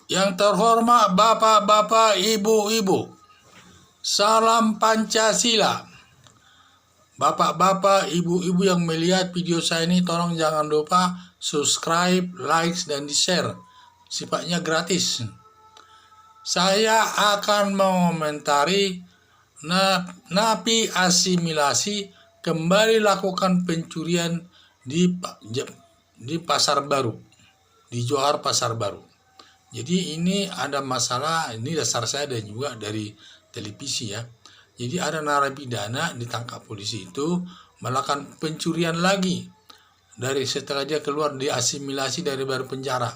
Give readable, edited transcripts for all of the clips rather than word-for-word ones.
Yang terhormat Bapak-bapak, Ibu-ibu, salam Pancasila. Bapak-bapak, Ibu-ibu yang melihat video saya ini, tolong jangan lupa subscribe, like, dan di-share. Sifatnya gratis. Saya akan mengomentari napi asimilasi kembali lakukan pencurian di Pasar Baru, di Johar Pasar Baru. Jadi ini ada masalah, ini dasar saya dan juga dari televisi ya. Jadi ada narapidana ditangkap polisi itu melakukan pencurian lagi dari setelah dia keluar diasimilasi dari baru penjara.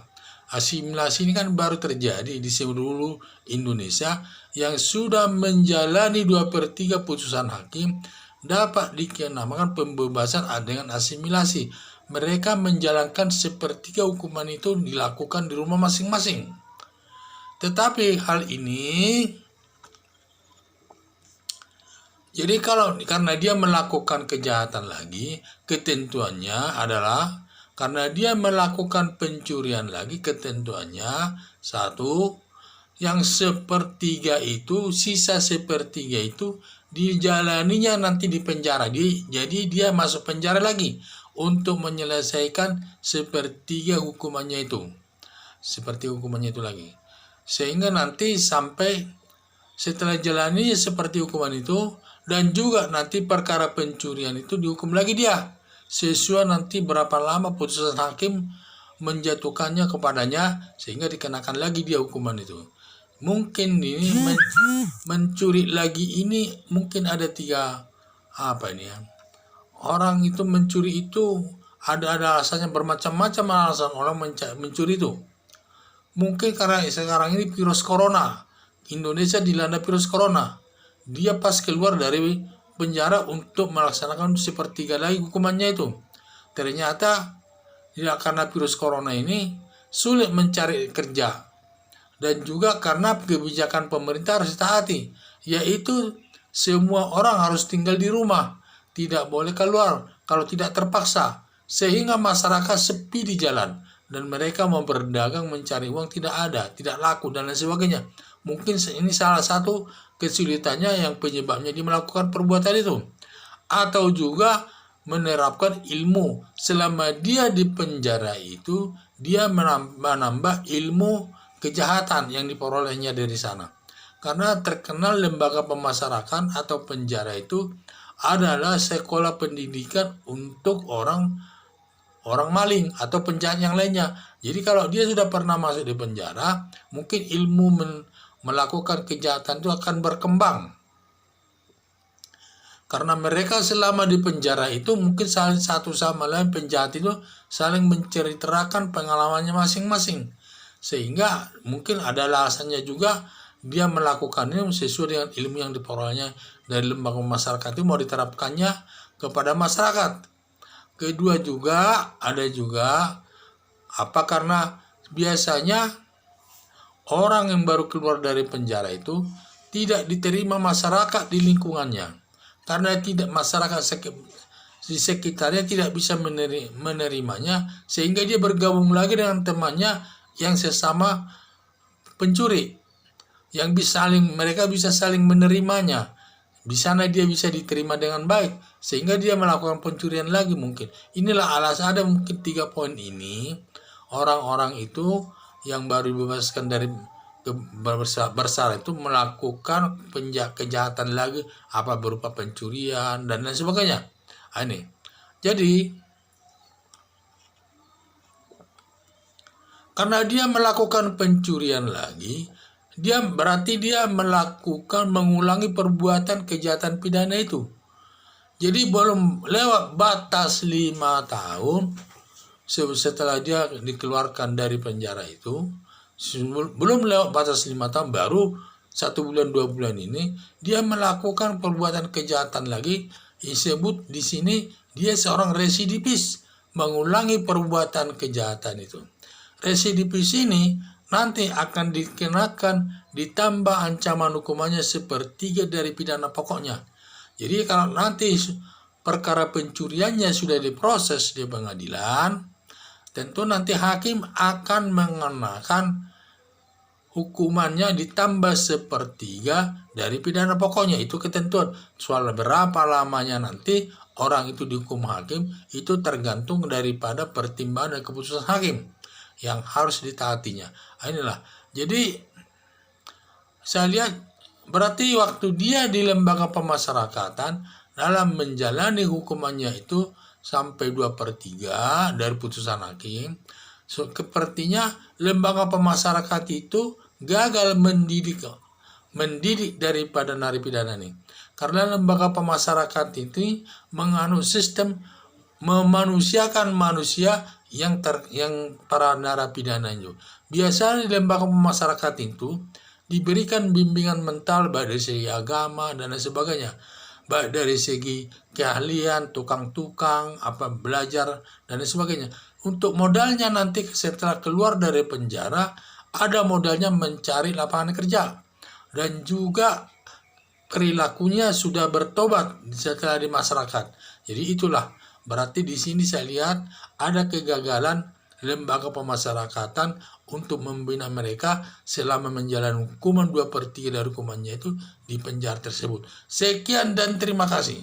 Asimilasi ini kan baru terjadi di seluruh Indonesia yang sudah menjalani 2/3 putusan hakim dapat dikenakan pembebasan dengan asimilasi. Mereka menjalankan 1/3 hukuman itu dilakukan di rumah masing-masing. Tetapi hal ini, jadi karena dia melakukan kejahatan lagi, ketentuannya adalah karena dia melakukan pencurian lagi, ketentuannya satu, yang 1/3 itu, sisa 1/3 itu dijalaninya nanti di penjara. Jadi dia masuk penjara lagi untuk menyelesaikan 1/3 hukumannya itu. Seperti hukumannya itu lagi. Sehingga nanti sampai setelah jalani seperti hukuman itu, dan juga nanti perkara pencurian itu dihukum lagi dia. Sesuai nanti berapa lama putusan hakim menjatuhkannya kepadanya, sehingga dikenakan lagi dia hukuman itu. Mungkin ini mencuri lagi ini mungkin ada 3 orang itu mencuri itu ada alasannya, bermacam-macam alasan orang mencuri itu. Mungkin karena sekarang ini virus corona, Indonesia dilanda virus corona. Dia pas keluar dari penjara untuk melaksanakan 1/3 lagi hukumannya itu. Ternyata tidak, karena virus corona ini sulit mencari kerja. Dan juga karena kebijakan pemerintah harus ditaati, yaitu semua orang harus tinggal di rumah, tidak boleh keluar kalau tidak terpaksa, sehingga masyarakat sepi di jalan dan mereka mau berdagang mencari uang tidak ada, tidak laku dan lain sebagainya. Mungkin ini salah satu kesulitannya yang penyebabnya dia melakukan perbuatan itu. Atau juga menerapkan ilmu. Selama dia di penjara itu, dia menambah ilmu kejahatan yang diperolehnya dari sana. Karena terkenal lembaga pemasarakan atau penjara itu adalah sekolah pendidikan untuk orang maling atau penjahat yang lainnya. Jadi kalau dia sudah pernah masuk di penjara, mungkin ilmu melakukan kejahatan itu akan berkembang. Karena mereka selama di penjara itu mungkin saling satu sama lain, penjahat itu saling menceritakan pengalamannya masing-masing. Sehingga mungkin ada alasannya juga dia melakukannya sesuai dengan ilmu yang diperolehnya dari lembaga masyarakat itu mau diterapkannya kepada masyarakat. Kedua juga ada juga karena biasanya orang yang baru keluar dari penjara itu tidak diterima masyarakat di lingkungannya. Karena tidak, masyarakat di sekitarnya tidak bisa menerimanya, sehingga dia bergabung lagi dengan temannya yang sesama pencuri, yang mereka bisa saling menerimanya. Di sana dia bisa diterima dengan baik, sehingga dia melakukan pencurian lagi mungkin. Inilah alasan, ada mungkin 3 poin ini. Orang-orang itu yang baru dibebaskan dari bersalah itu melakukan kejahatan lagi, berupa pencurian dan lain sebagainya. Ini. Jadi karena dia melakukan pencurian lagi, berarti dia mengulangi perbuatan kejahatan pidana itu. Jadi belum lewat batas 5 tahun setelah dia dikeluarkan dari penjara itu, belum lewat batas 5 tahun, baru 1 bulan 2 bulan ini dia melakukan perbuatan kejahatan lagi. Disebut di sini dia seorang residivis, mengulangi perbuatan kejahatan itu. Residivis ini nanti akan dikenakan ditambah ancaman hukumannya 1/3 dari pidana pokoknya. Jadi kalau nanti perkara pencuriannya sudah diproses di pengadilan, tentu nanti hakim akan mengenakan hukumannya ditambah sepertiga dari pidana pokoknya. Itu ketentuan. Soal berapa lamanya nanti orang itu dihukum hakim itu tergantung daripada pertimbangan dan keputusan hakim yang harus ditaatinya. Inilah. Jadi saya lihat berarti waktu dia di lembaga pemasyarakatan dalam menjalani hukumannya itu sampai 2/3 dari putusan hakim. Sepertinya lembaga pemasyarakat itu gagal mendidik daripada narapidana ini. Karena lembaga pemasyarakat itu menganut sistem memanusiakan manusia yang para narapidana itu. Biasanya di lembaga pemasyarakat itu diberikan bimbingan mental baik dari segi agama dan lain sebagainya, baik dari segi keahlian, tukang-tukang, belajar dan lain sebagainya. Untuk modalnya nanti setelah keluar dari penjara, ada modalnya mencari lapangan kerja dan juga perilakunya sudah bertobat setelah di masyarakat. Jadi itulah berarti di sini saya lihat ada kegagalan lembaga pemasyarakatan untuk membina mereka selama menjalani hukuman 2/3 dari hukumannya itu di penjara tersebut. Sekian dan terima kasih.